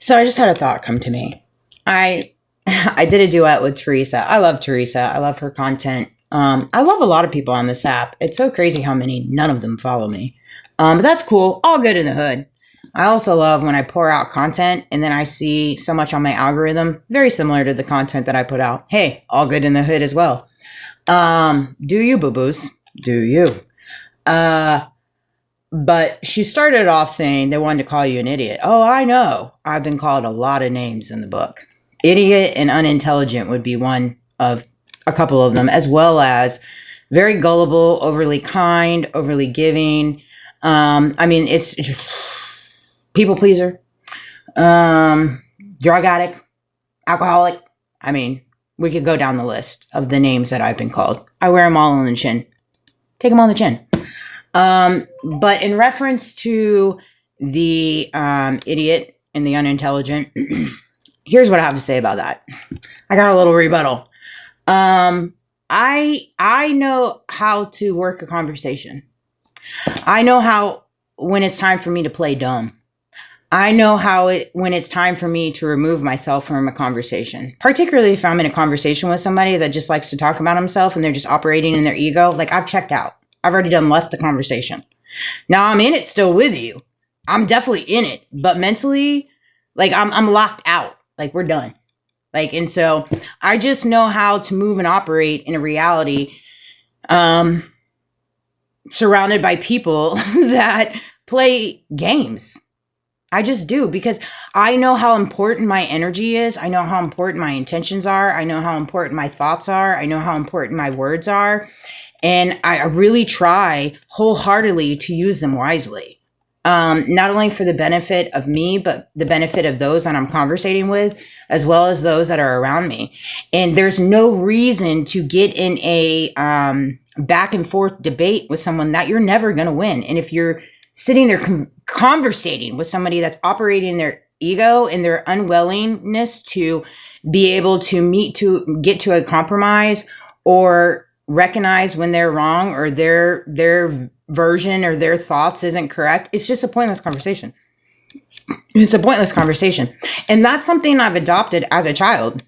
So I just had a thought come to me. I I did a duet with Teresa. I love Teresa. I love her content. I love a lot of people on this app. It's so crazy how many none of them follow me. But that's cool. All good in the hood. I also love when I pour out content and then I see so much on my algorithm, very similar to the content that I put out. Hey, all good in the hood as well. Do you, boo boos? Do you? But she started off saying they wanted to call you an idiot. Oh, I know. I've been called a lot of names in the book. Idiot and unintelligent would be one of a couple of them, as well as very gullible, overly kind, overly giving. It's people pleaser, drug addict, alcoholic. I mean, we could go down the list of the names that I've been called. I wear them all on the chin. Take them on the chin. But in reference to the idiot and the unintelligent, here's what I have to say about that. I got a little rebuttal. I know how to work a conversation. I know how when it's time for me to play dumb. I know when it's time for me to remove myself from a conversation, particularly if I'm in a conversation with somebody that just likes to talk about himself and they're just operating in their ego. Like, I've checked out. I've already left the conversation. Now I'm in it still with you. I'm definitely in it, but mentally, like I'm locked out. Like, we're done. Like, and so I just know how to move and operate in a reality, surrounded by people that play games. I just do, because I know how important my energy is. I know how important my intentions are. I know how important my thoughts are. I know how important my words are. And I really try wholeheartedly to use them wisely. Not only for the benefit of me, but the benefit of those that I'm conversating with, as well as those that are around me. And there's no reason to get in a back and forth debate with someone that you're never going to win. And if you're sitting there conversating with somebody that's operating their ego and their unwillingness to be able to get to a compromise or recognize when they're wrong or their version or their thoughts isn't correct, it's just a pointless conversation. It's a pointless conversation. And that's something I've adopted as a child,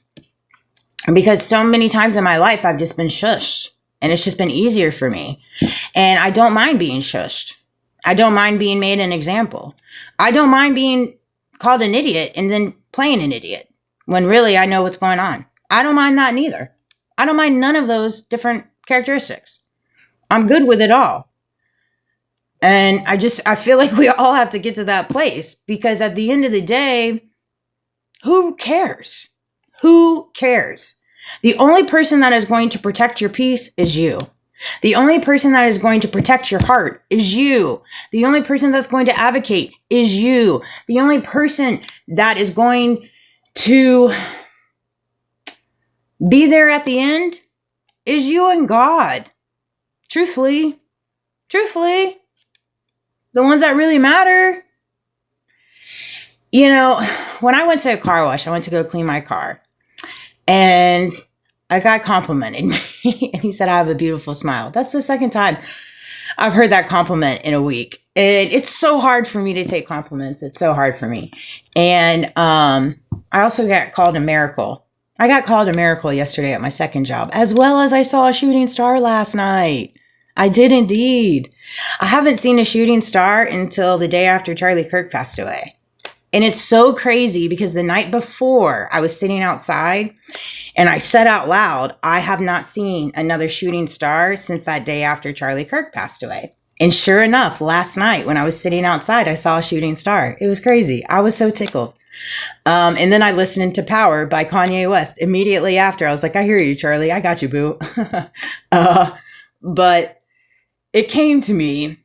because so many times in my life I've just been shushed, and it's just been easier for me. And I don't mind being shushed. I don't mind being made an example. I don't mind being called an idiot and then playing an idiot when really I know what's going on. I don't mind that neither. I don't mind none of those different characteristics. I'm good with it all. And I feel like we all have to get to that place, because at the end of the day, who cares? Who cares? The only person that is going to protect your peace is you. The only person that is going to protect your heart is you. The only person that's going to advocate is you. The only person that is going to be there at the end is you and God. Truthfully, the ones that really matter. You know, when I went to a car wash, I went to go clean my car, and a guy complimented me, and he said, I have a beautiful smile. That's the second time I've heard that compliment in a week. It's so hard for me to take compliments. It's so hard for me. And I also got called a miracle. I got called a miracle yesterday at my second job, as well as I saw a shooting star last night. I did indeed. I haven't seen a shooting star until the day after Charlie Kirk passed away. And it's so crazy, because the night before I was sitting outside and I said out loud, I have not seen another shooting star since that day after Charlie Kirk passed away. And sure enough, last night when I was sitting outside, I saw a shooting star. It was crazy. I was so tickled. And then I listened to Power by Kanye West immediately after. I was like, I hear you, Charlie. I got you, boo. But it came to me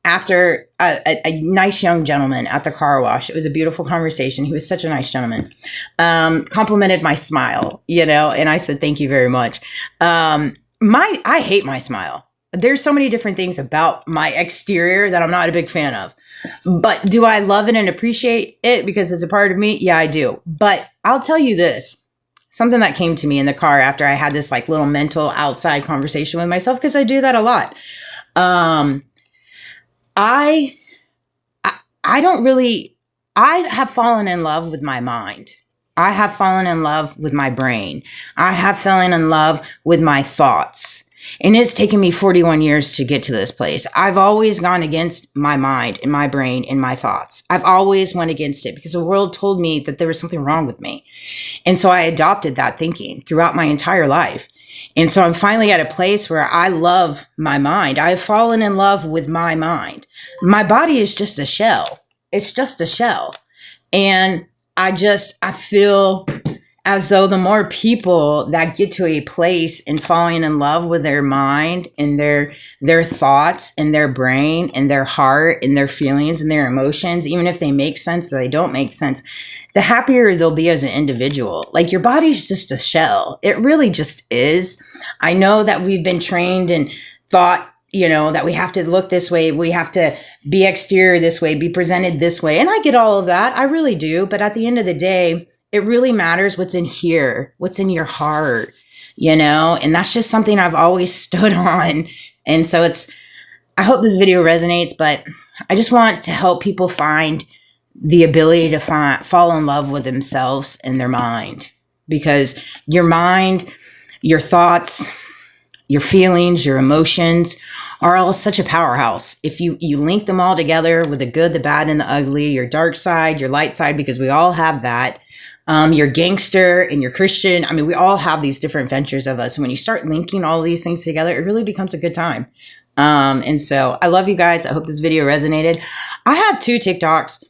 after a nice young gentleman at the car wash. It was a beautiful conversation. He was such a nice gentleman. Complimented my smile, and I said, thank you very much. I hate my smile. There's so many different things about my exterior that I'm not a big fan of. But do I love it and appreciate it because it's a part of me? Yeah, I do. But I'll tell you this. Something that came to me in the car after I had this like little mental outside conversation with myself, because I do that a lot. I don't really I have fallen in love with my mind. I have fallen in love with my brain. I have fallen in love with my thoughts. And it's taken me 41 years to get to this place. I've always gone against my mind and my brain and my thoughts. I've always went against it because the world told me that there was something wrong with me. And so I adopted that thinking throughout my entire life. And so I'm finally at a place where I love my mind. I've fallen in love with my mind. My body is just a shell. It's just a shell. And I feel as though the more people that get to a place in falling in love with their mind and their thoughts and their brain and their heart and their feelings and their emotions, even if they make sense or they don't make sense, the happier they'll be as an individual. Like, your body's just a shell. It really just is. I know that we've been trained and thought, that we have to look this way. We have to be exterior this way, be presented this way. And I get all of that. I really do. But at the end of the day, it really matters what's in here, what's in your heart, and that's just something I've always stood on. And so I hope this video resonates, but I just want to help people find the ability to fall in love with themselves and their mind, because your mind, your thoughts, your feelings, your emotions are all such a powerhouse. If you link them all together with the good, the bad, and the ugly, your dark side, your light side, because we all have that, your gangster and your Christian. I mean, we all have these different ventures of us. And when you start linking all these things together, it really becomes a good time. And so I love you guys. I hope this video resonated. I have 2 TikToks.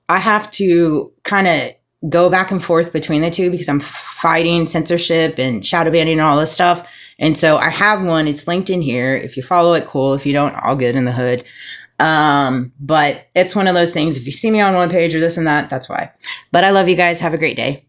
I have to kind of go back and forth between the 2 because I'm fighting censorship and shadow banning and all this stuff. And so I have one. It's linked in here. If you follow it, cool. If you don't, all good in the hood. But it's one of those things. If you see me on one page or this and that, that's why. But I love you guys. Have a great day.